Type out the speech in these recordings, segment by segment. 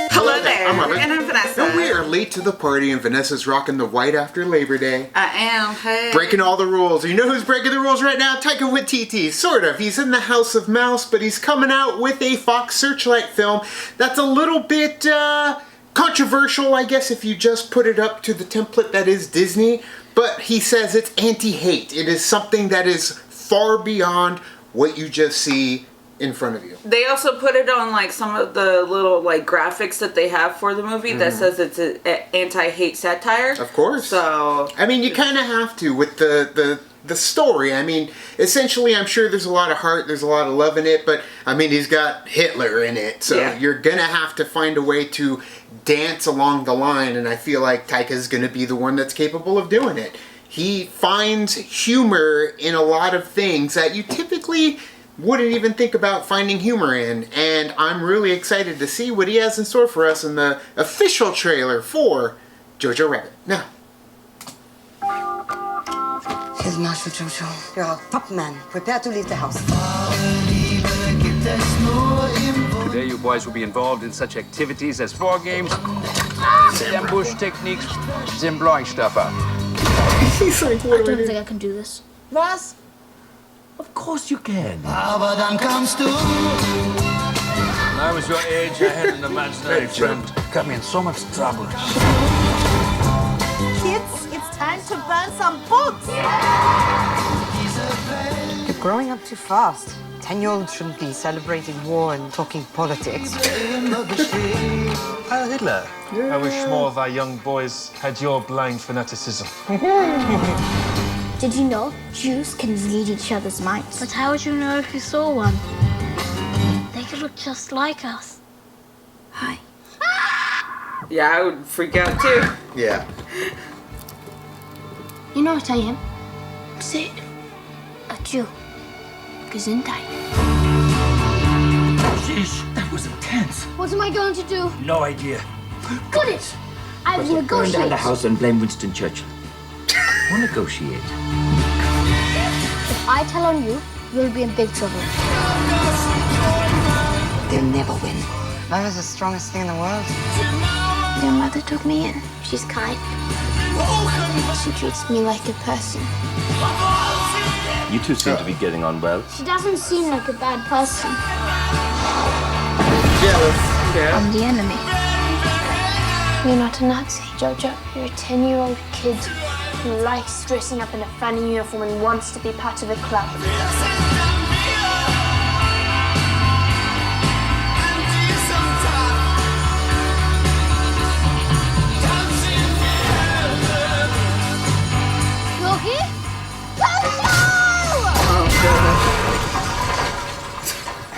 Hello there. I'm Robert. And I'm Vanessa. And we are late to the party, and Vanessa's rocking the white after Labor Day. I am. Hey. Breaking all the rules. You know who's breaking the rules right now? Taika Waititi. Sort of. He's in the House of Mouse, but he's coming out with a Fox Searchlight film that's a little bit controversial, I guess, if you just put it up to the template that is Disney. But he says it's anti-hate. It is something that is far beyond what you just see in front of you. They also put it on like some of the little like graphics that they have for the movie that says it's an anti-hate satire. Of course. So I mean, you kind of have to with the story. I mean, essentially, I'm sure there's a lot of heart, there's a lot of love in it, but I mean, he's got Hitler in it, so yeah. You're gonna have to find a way to dance along the line, and I feel like Taika's gonna be the one that's capable of doing it. He finds humor in a lot of things that you typically wouldn't even think about finding humor in, and I'm really excited to see what he has in store for us in the official trailer for Jojo Rabbit. Now, Here's Master Jojo. You're our top man. Prepare to leave the house. Today you boys will be involved in such activities as war games, ambush techniques, and blowing stuff up. he's like, I what do I don't do? think I can do this. Was? Of course you can. When I was your age, I had an imaginary friend. Got me in so much trouble. Kids, it's time to burn some books. You're growing up too fast. 10-year-olds shouldn't be celebrating war and talking politics. Heil Hitler. I wish more of our young boys had your blind fanaticism. Did you know Jews can read each other's minds? But how would you know if you saw one? They could look just like us. Hi. yeah, I would freak out too. Yeah. You know what I am? Say it. A Jew. Gesundheit. Sheesh, that was intense. What am I going to do? No idea. Got it! I will Burn down negotiate. the house and blame Winston Churchill. We'll negotiate. If I tell on you, you'll be in big trouble. They'll never win. Love is the strongest thing in the world. Your mother took me in. She's kind. She treats me like a person. You two seem to be getting on well. She doesn't seem like a bad person. Jealous. Yeah. I'm the enemy. You're not a Nazi, Jojo. You're a 10-year-old kid who likes dressing up in a funny uniform and wants to be part of a club. You're here?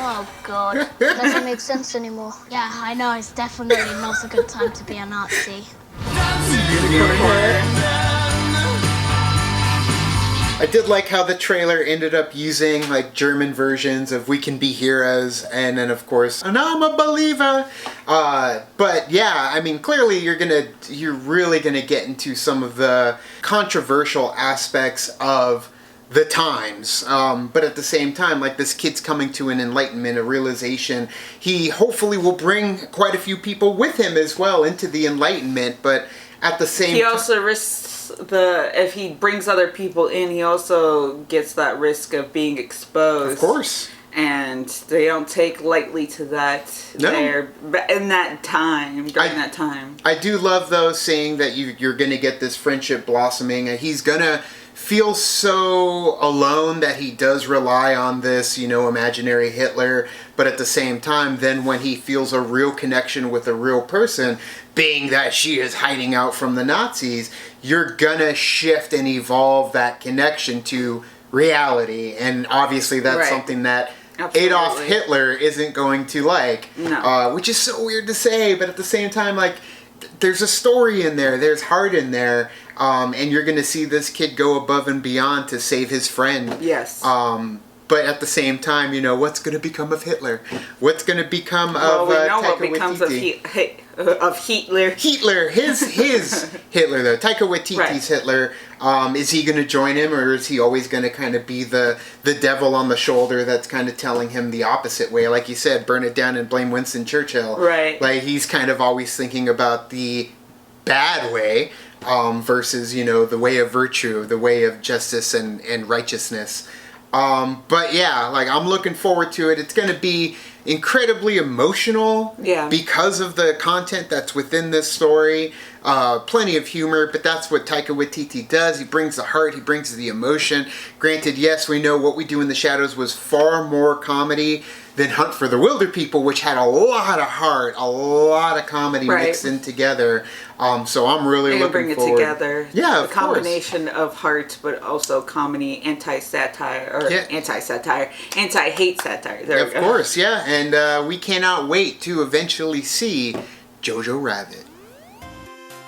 Oh, God. It doesn't make sense anymore. Yeah, I know. It's definitely not a good time to be a Nazi. I did like how the trailer ended up using like German versions of "We Can Be Heroes" and then of course "And I'm a Believer." But yeah, I mean, clearly you're really gonna get into some of the controversial aspects of the times, but at the same time, like, this kid's coming to an enlightenment, a realization. He hopefully will bring quite a few people with him as well into the enlightenment, but at the same time, He also risks if he brings other people in, he also gets that risk of being exposed. of course. And they don't take lightly to that No. there in that time, during that time. I do love, though, seeing that you're going to get this friendship blossoming, and he's going to feel so alone that he does rely on this, imaginary Hitler, but at the same time, then when he feels a real connection with a real person, being that she is hiding out from the Nazis, you're gonna shift and evolve that connection to reality, and obviously that's Right. something that Absolutely. Adolf Hitler isn't going to like, No. which is so weird to say, but at the same time, like, there's a story in there, there's heart in there, and you're going to see this kid go above and beyond to save his friend. Yes. but at the same time, you know, what's going to become of Hitler? What's going to become Well, of we know what Taika becomes Waititi? of Hitler. Hitler, his Hitler though, Taika Waititi's Right. Hitler. Is he going to join him, or is he always going to kind of be the devil on the shoulder that's kind of telling him the opposite way? Like you said, burn it down and blame Winston Churchill. Right. Like he's kind of always thinking about the bad way versus, you know, the way of virtue, the way of justice and righteousness. But yeah, like I'm looking forward to it. It's going to be incredibly emotional because of the content that's within this story. Plenty of humor, but that's what Taika Waititi does. He brings the heart, he brings the emotion. Granted, yes, we know What We Do in the Shadows was far more comedy than Hunt for the Wilder People, which had a lot of heart, a lot of comedy mixed in together. So I'm really looking bring forward. it together. Yeah, a combination of heart, but also comedy, anti-satire, or anti-satire, anti-hate satire. There we go. Of course, yeah. And we cannot wait to eventually see Jojo Rabbit.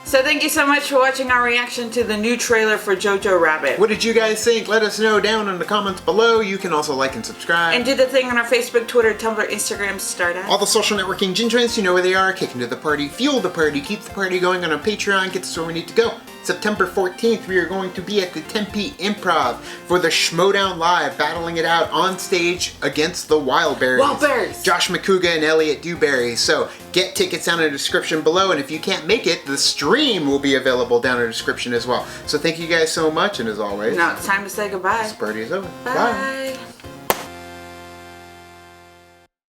So thank you so much for watching our reaction to the new trailer for Jojo Rabbit. What did you guys think? Let us know down in the comments below. You can also like and subscribe. And do the thing on our Facebook, Twitter, Tumblr, Instagram, Stardust. All the social networking gintrons, you know where they are. Kick into the party, fuel the party, keep the party going on our Patreon, get us where we need to go. September 14th, we are going to be at the Tempe Improv for the Schmoedown Live, battling it out on stage against the Wildberries. Wildberries! Josh McCouga and Elliot Dewberry. So get tickets down in the description below, and if you can't make it, the stream will be available down in the description as well. So thank you guys so much, and as always, Now it's time to say goodbye. this party is over. Bye.